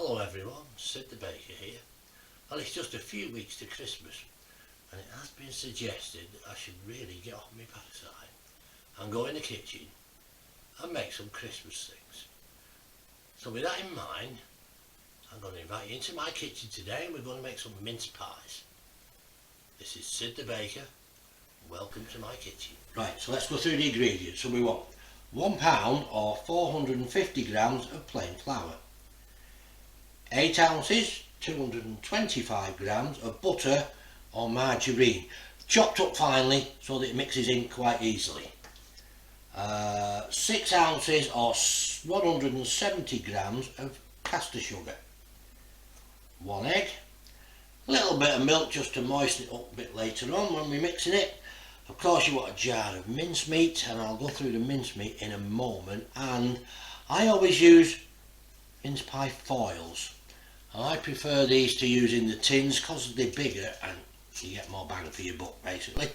Hello everyone, Sid the Baker here. Well, it's just a few weeks to Christmas and it has been suggested that I should really get off my backside and go in the kitchen and make some Christmas things. So with that in mind, I'm going to invite you into my kitchen today and we're going to make some mince pies. This is Sid the Baker. Welcome to my kitchen. Right, so let's go through the ingredients. So we want 1 pound or 450 grams of plain flour, 8 ounces, 225 grams of butter or margarine, chopped up finely so that it mixes in quite easily, 6 ounces or 170 grams of caster sugar, 1 egg, a little bit of milk just to moisten it up a bit later on when we're mixing it. Of course you want a jar of mincemeat, and I'll go through the mincemeat in a moment, and I always use mince pie foils. I prefer these to use in the tins because they're bigger and you get more bang for your buck basically.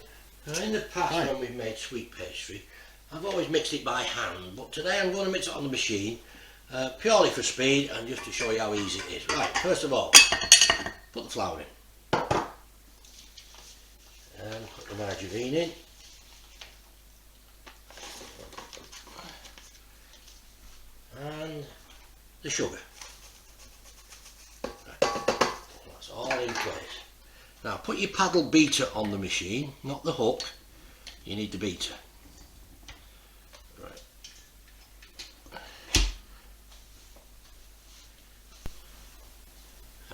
Now in the past when we've made sweet pastry, I've always mixed it by hand, but today I'm going to mix it on the machine purely for speed and just to show you how easy it is. Right, first of all, put the flour in and put the margarine in. And the sugar. That's all in place. Now put your paddle beater on the machine, not the hook. You need the beater. Right.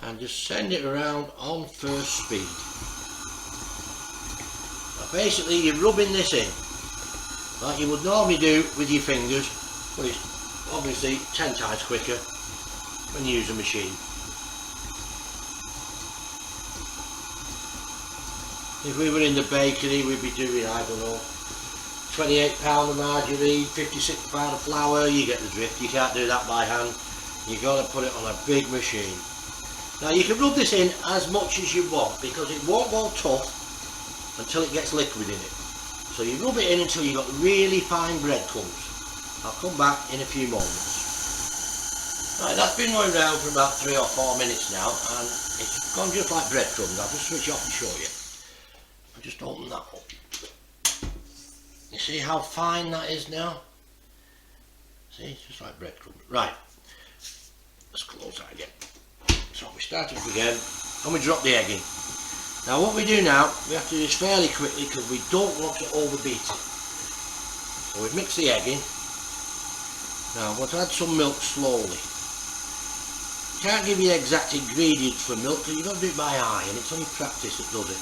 And just send it around on first speed. Now basically you're rubbing this in like you would normally do with your fingers, but it's obviously 10 times quicker when you use a machine. If we were in the bakery we'd be doing, I don't know, 28 pound of margarine, 56 pound of flour, you get the drift. You can't do that by hand, you've got to put it on a big machine. Now you can rub this in as much as you want because it won't go tough until it gets liquid in it. So you rub it in until you've got really fine breadcrumbs. I'll come back in a few moments. Right, that's been going round for about 3 or 4 minutes now and it's gone just like breadcrumbs. I'll just switch off and show you. I'll just open that up. You see how fine that is now? See, it's just like breadcrumbs. Right, let's close that again. So we start up again and we drop the egg in. Now what we do now, we have to do this fairly quickly because we don't want to overbeat it. So we mix the egg in. Now I want to add some milk slowly. Can't give you the exact ingredients for milk because you've got to do it by eye and it's only practice that does it.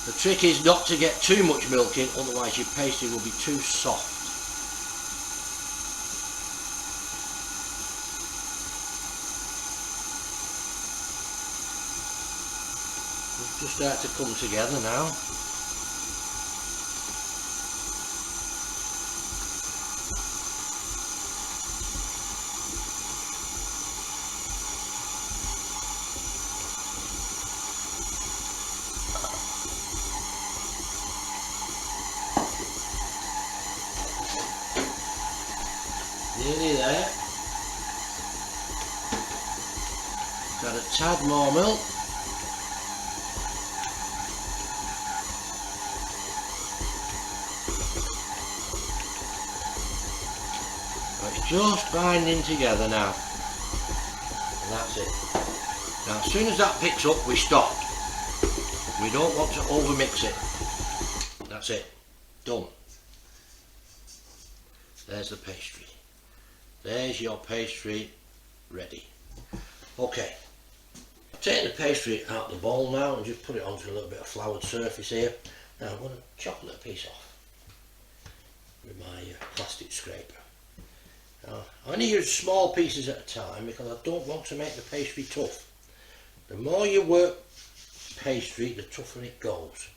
The trick is not to get too much milk in, otherwise your pastry will be too soft. It'll just start to come together now. Nearly there. Got a tad more milk. But it's just binding together now. And that's it. Now as soon as that picks up we stop. We don't want to overmix it. That's it. Done. There's the pastry. There's your pastry ready. Okay, I've taken the pastry out of the bowl now and just put it onto a little bit of floured surface here. Now I'm going to chop a little piece off with my plastic scraper. Now I only use small pieces at a time because I don't want to make the pastry tough. The more you work pastry, the tougher it goes.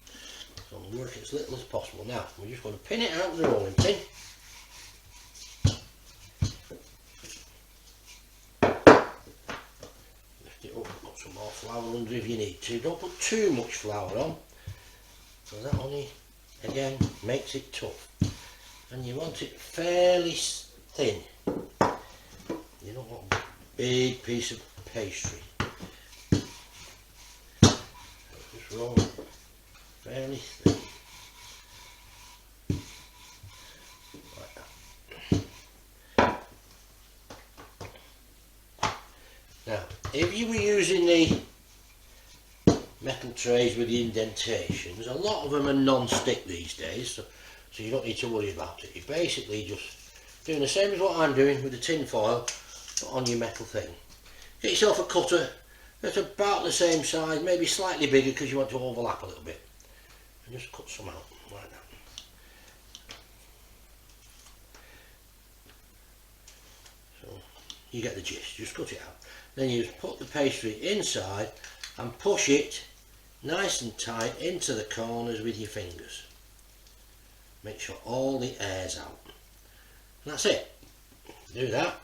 So I'm working as little as possible. Now we're just going to pin it out with the rolling pin. Some more flour under if you need to. Don't put too much flour on, so that only again makes it tough. And you want it fairly thin. You don't want big piece of pastry. Just roll it fairly thin. Like that. Now, if you were using the metal trays with the indentations, a lot of them are non-stick these days, so you don't need to worry about it. You're basically just doing the same as what I'm doing with the tin foil, but on your metal thing. Get yourself a cutter that's about the same size, maybe slightly bigger because you want to overlap a little bit, and just cut some out like that. So you get the gist. Just cut it out. Then you just put the pastry inside and push it nice and tight into the corners with your fingers. Make sure all the air's out. And that's it. Do that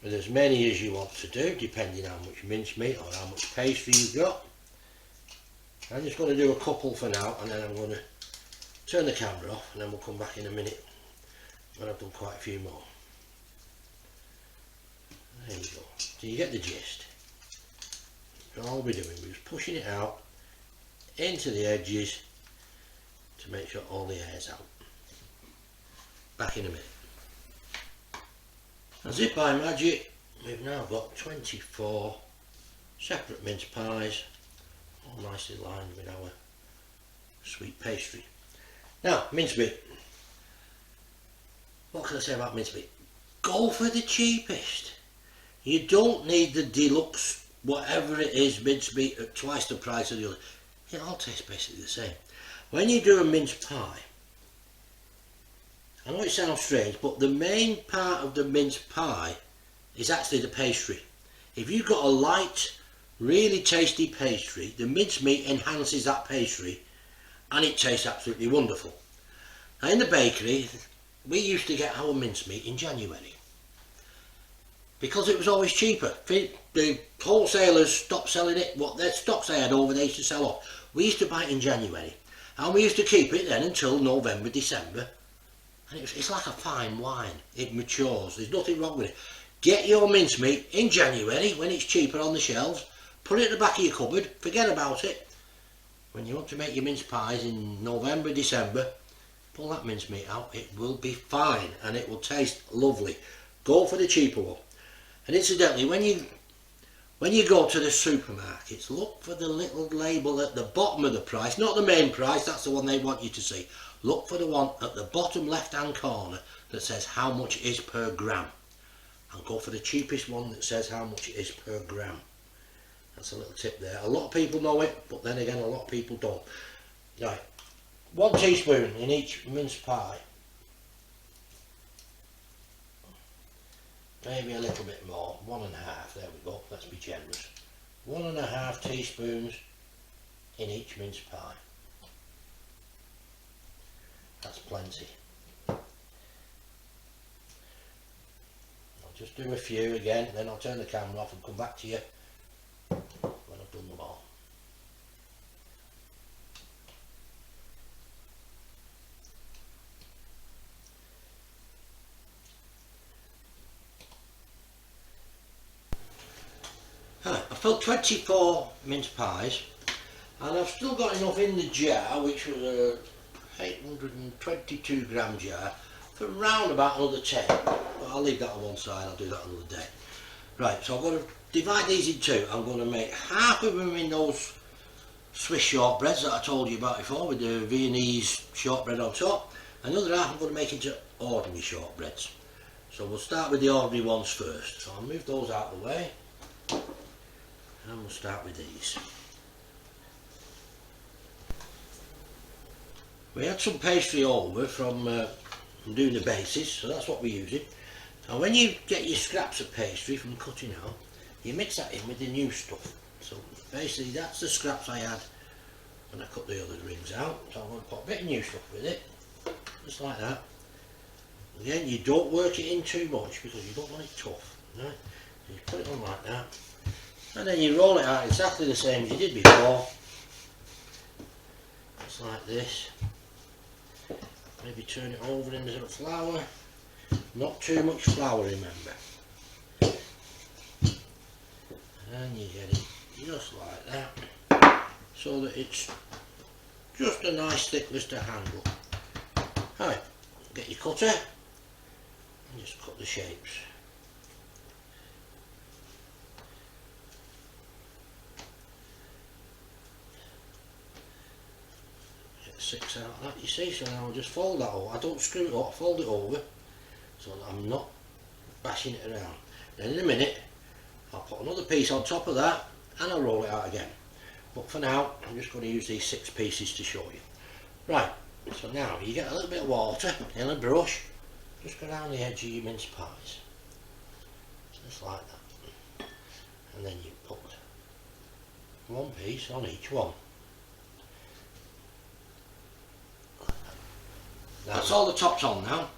with as many as you want to do, depending how much mincemeat or how much pastry you've got. I'm just going to do a couple for now, and then I'm going to turn the camera off, and then we'll come back in a minute when I've done quite a few more. There you go. So you get the gist. All we're doing, we're just pushing it out into the edges to make sure all the air's out. Back in a minute. As if by magic, we've now got 24 separate mince pies, all nicely lined with our sweet pastry. Now, mincemeat. What can I say about mincemeat? Go for the cheapest. You don't need the deluxe, whatever it is, mincemeat at twice the price of the other. It all tastes basically the same. When you do a mince pie, I know it sounds strange, but the main part of the mince pie is actually the pastry. If you've got a light, really tasty pastry, the mincemeat enhances that pastry and it tastes absolutely wonderful. Now in the bakery, we used to get our mincemeat in January because it was always cheaper. The wholesalers stopped selling it. What their stocks they had over, they used to sell off. We used to buy it in January, and we used to keep it then until November, December. And it's like a fine wine. It matures. There's nothing wrong with it. Get your mincemeat in January when it's cheaper on the shelves. Put it at the back of your cupboard. Forget about it. When you want to make your mince pies in November, December, pull that mincemeat out. It will be fine and it will taste lovely. Go for the cheaper one. And incidentally, when you go to the supermarkets, look for the little label at the bottom of the price, not the main price, that's the one they want you to see. Look for the one at the bottom left hand corner that says how much it is per gram. And go for the cheapest one that says how much it is per gram. That's a little tip there. A lot of people know it, but then again a lot of people don't. Right, 1 teaspoon in each mince pie. Maybe a little bit more, 1.5, there we go, let's be generous. 1.5 teaspoons in each mince pie. That's plenty. I'll just do a few again, then I'll turn the camera off and come back to you when I've done them all. I filled 24 mince pies, and I've still got enough in the jar, which was a 822 gram jar, for round about another 10, but I'll leave that on one side, I'll do that another day. Right, so I'm going to divide these in two. I'm going to make half of them in those Swiss shortbreads that I told you about before, with the Viennese shortbread on top, and the other half I'm going to make into ordinary shortbreads. So we'll start with the ordinary ones first. So I'll move those out of the way, and we'll start with these. We had some pastry over from doing the bases, so that's what we're using. And when you get your scraps of pastry from cutting out, you mix that in with the new stuff. So basically that's the scraps I had when I cut the other rings out. So I'm going to put a bit of new stuff with it, just like that. Again, you don't work it in too much because you don't want it tough. Right? So you put it on like that, and then you roll it out exactly the same as you did before. Just like this. Maybe turn it over into the flour. Not too much flour, remember. and you get it just like that, so that it's just a nice thickness to handle. Right, get your cutter and just cut the shapes. Get 6 out of that, you see, so now I'll just fold that over. I don't screw it up, fold it over so that I'm not bashing it around. Then in a minute I'll put another piece on top of that and I'll roll it out again. But for now I'm just going to use these 6 pieces to show you. Right, so now you get a little bit of water in a brush, just go around the edge of your mince pies, just like that, and then you put one piece on each one. That's all the tops on now.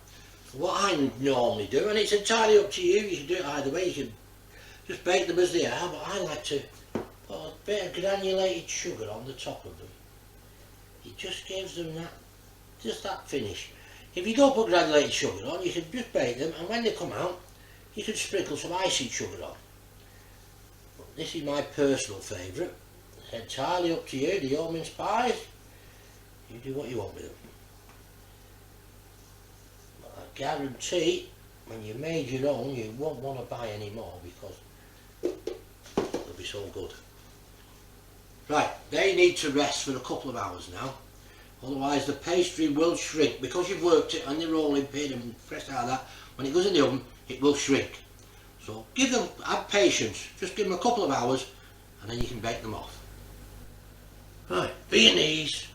What I normally do, and it's entirely up to you, you can do it either way, you can just bake them as they are, but I like to put a bit of granulated sugar on the top of them. It just gives them that, just that finish. If you don't put granulated sugar on, you can just bake them, and when they come out, you can sprinkle some icing sugar on. But this is my personal favourite. It's entirely up to you, the old mince pies. You do what you want with them. But I guarantee, when you made your own, you won't want to buy any more because they'll be so good. Right, they need to rest for a couple of hours now, otherwise the pastry will shrink. Because you've worked it on the rolling pin and pressed out of that, when it goes in the oven it will shrink. So give them, have patience, just give them a couple of hours and then you can bake them off. Right, Viennese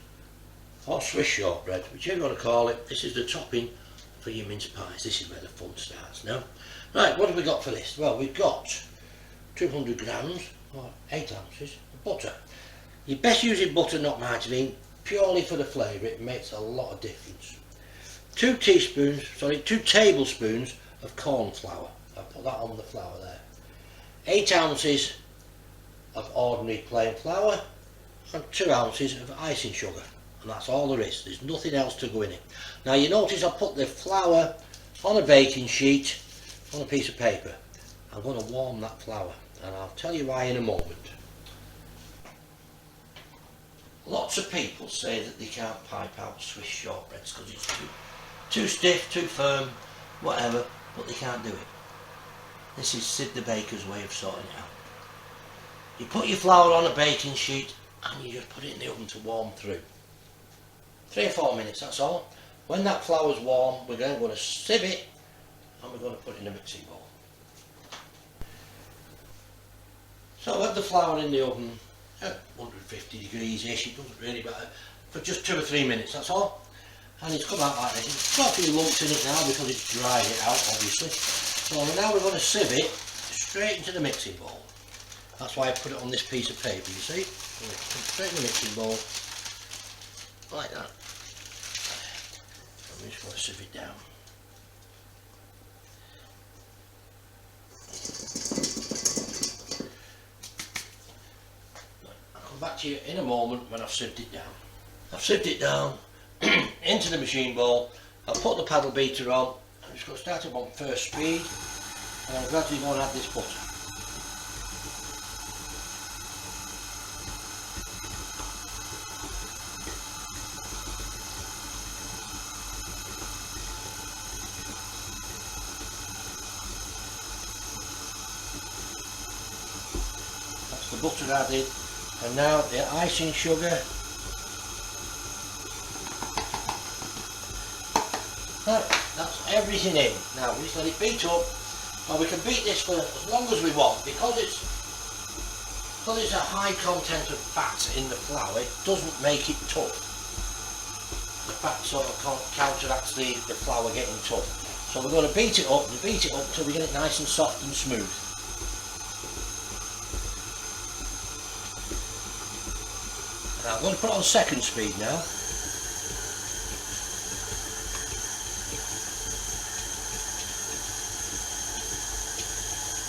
or Swiss shortbread, whichever you want to call it, this is the topping for your mince pies. This is where the fun starts now. Right, what have we got for this? Well, we've got 200 grams or 8 ounces of butter. You're best using butter, not margarine, purely for the flavour. It makes a lot of difference. 2 tablespoons of corn flour. I'll put that on the flour there. 8 ounces of ordinary plain flour and 2 ounces of icing sugar. And that's all there is. There's nothing else to go in it. Now you notice I put the flour on a baking sheet on a piece of paper. I'm going to warm that flour and I'll tell you why in a moment. Lots of people say that they can't pipe out Swiss shortbreads because it's too stiff, too firm, whatever, but they can't do it. This is Sid the Baker's way of sorting it out. You put your flour on a baking sheet and you just put it in the oven to warm through. 3 or 4 minutes, that's all. When that flour's warm, we're then going to sieve it and we're going to put it in a mixing bowl. So I have the flour in the oven at 150 degrees-ish, it doesn't really matter, for just 2 or 3 minutes, that's all. And it's come out like this. It's got a few lumps in it now because it's dried it out, obviously. So now we're going to sieve it straight into the mixing bowl. That's why I put it on this piece of paper, you see. Straight in the mixing bowl, like that. I'm just going to sieve it down. Back to you in a moment when I've sieved it down. I've sieved it down into the machine bowl. I'll put the paddle beater on. I'm just going to start it on first speed and I'm gradually going to add this butter. That's the butter added. And now the icing sugar. Right, that's everything in. Now we just let it beat up, and we can beat this for as long as we want because it's a high content of fat in the flour. It doesn't make it tough. The fat sort of counteracts the flour getting tough. So we're going to beat it up and beat it up until we get it nice and soft and smooth. Now I'm going to put it on second speed now.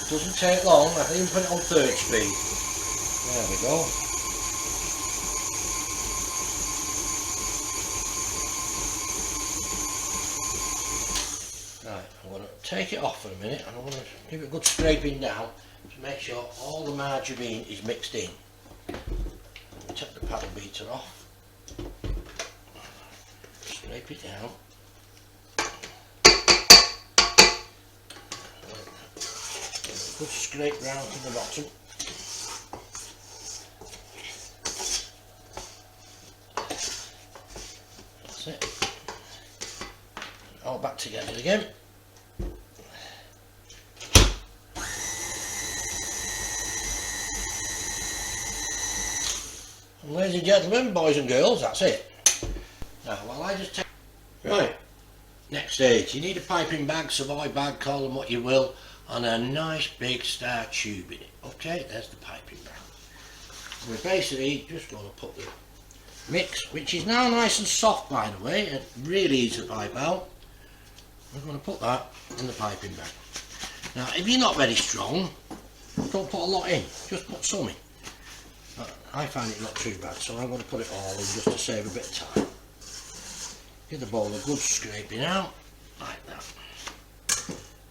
It doesn't take long, I can even put it on third speed. There we go. Right, I'm going to take it off for a minute and I'm going to give it a good scraping down to make sure all the margarine is mixed in. Take the paddle beater off, scrape it down. Good scrape round to the bottom. That's it. All back together again. And ladies and gentlemen, boys and girls, that's it. Now, while I just take... Right, next stage. You need a piping bag, Savoy bag, call them what you will, and a nice big star tube in it. Okay, there's the piping bag. We're basically just going to put the mix, which is now nice and soft by the way, and really easy to pipe out. We're going to put that in the piping bag. Now, if you're not very strong, don't put a lot in, just put some in. I find it not too bad, so I'm going to put it all in just to save a bit of time. Give the bowl a good scraping out, like that.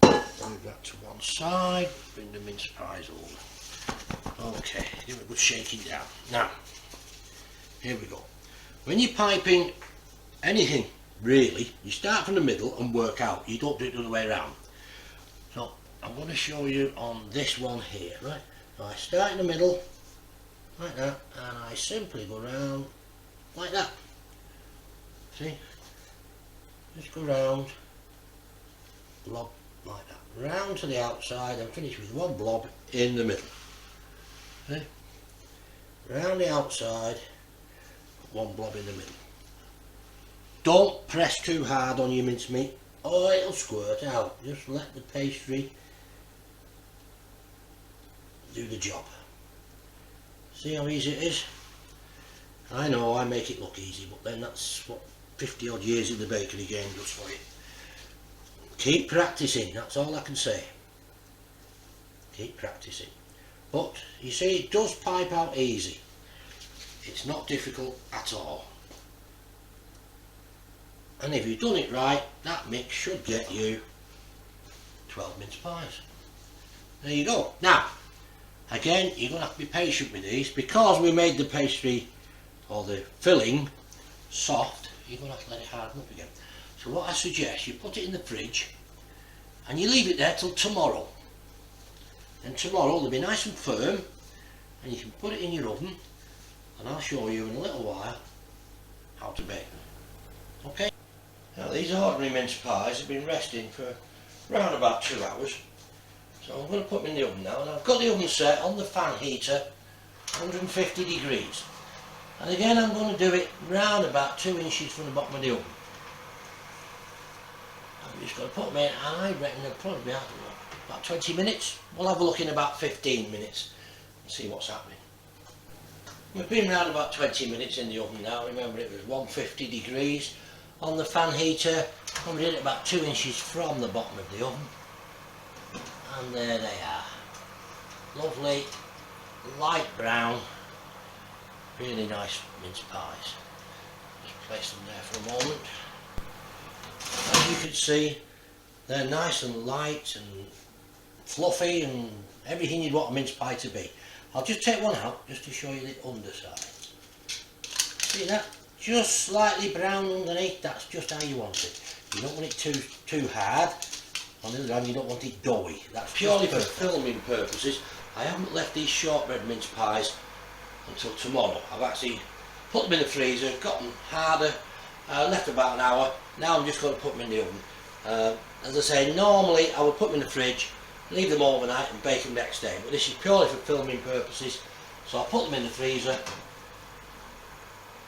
Move that to one side, bring the mince pies over. Okay, give it a good shaking down. Now, here we go. When you're piping anything, really, you start from the middle and work out. You don't do it the other way around. So, I'm going to show you on this one here, right? So I start in the middle, like that, and I simply go round like that. See? Just go round, blob like that, round to the outside and finish with one blob in the middle. See? Round the outside, one blob in the middle. Don't press too hard on your mincemeat or it'll squirt out. Just let the pastry do the job. See how easy it is? I know I make it look easy, but then that's what 50 odd years in the bakery game does for you. Keep practicing, that's all I can say. Keep practicing. But you see, it does pipe out easy. It's not difficult at all. And if you've done it right, that mix should get you 12 mince pies. There you go. Now, again, you're going to have to be patient with these because we made the pastry or the filling soft. You're going to have to let it harden up again. So what I suggest, you put it in the fridge and you leave it there till tomorrow. And tomorrow they'll be nice and firm and you can put it in your oven and I'll show you in a little while how to bake them. Okay? Now these ordinary mince pies have been resting for around about 2 hours. So I'm going to put them in the oven now, and I've got the oven set on the fan heater, 150 degrees. And again I'm going to do it round about 2 inches from the bottom of the oven. I'm just going to put them in, and I reckon they'll probably be out in about 20 minutes. We'll have a look in about 15 minutes and see what's happening. We've been around about 20 minutes in the oven now. Remember, it was 150 degrees on the fan heater, and we did it about 2 inches from the bottom of the oven. And there they are. Lovely, light brown, really nice mince pies. Just place them there for a moment. As you can see, they're nice and light and fluffy and everything you'd want a mince pie to be. I'll just take one out just to show you the underside. See that? Just slightly brown underneath, that's just how you want it. You don't want it too hard. On the other hand, you don't want it doughy. That's purely for filming purposes. I haven't left these shortbread mince pies until tomorrow. I've actually put them in the freezer, got them harder, left about an hour. Now I'm just going to put them in the oven. As I say, normally I would put them in the fridge, leave them overnight and bake them next day. But this is purely for filming purposes. So I'll put them in the freezer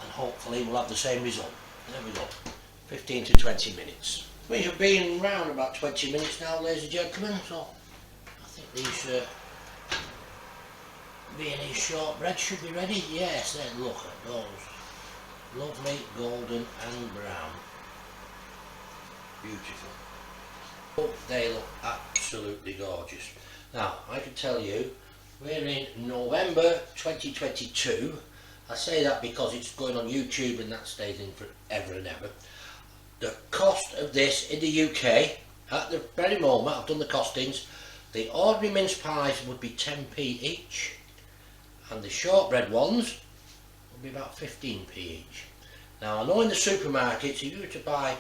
and hopefully we'll have the same result. There we go. 15 to 20 minutes. We have been round about 20 minutes now, ladies and gentlemen, so I think these Viennese shortbread should be ready. Yes, then look at those. Lovely golden and brown. Beautiful. Oh, they look absolutely gorgeous. Now, I can tell you, we're in November 2022. I say that because it's going on YouTube and that stays in forever and ever. The cost of this in the UK, at the very moment, I've done the costings, The ordinary mince pies would be 10p each, and the shortbread ones would be about 15p each. Now I know in the supermarkets, if you were to buy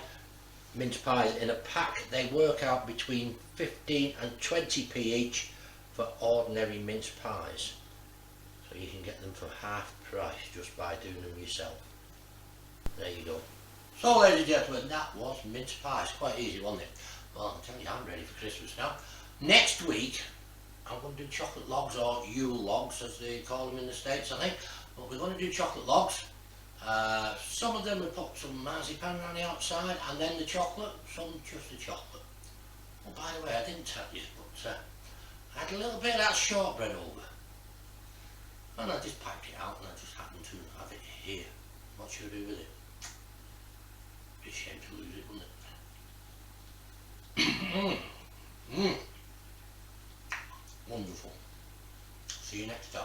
mince pies in a pack, they work out between 15 and 20p each for ordinary mince pies. So you can get them for half price just by doing them yourself. There you go. So ladies and gentlemen, that was mince pies. Quite easy, wasn't it? Well, I'm telling you, I'm ready for Christmas now. Next week, I'm going to do chocolate logs, or Yule logs as they call them in the States, I think. But we're going to do chocolate logs. Some of them we put some marzipan on the outside, and then the chocolate, some just the chocolate. Oh, by the way, I didn't tell you, but I had a little bit of that shortbread over. And I just packed it out, and I just happened to have it here. What should I do with it? Be a shame to lose it, wouldn't it? Wonderful. See you next time.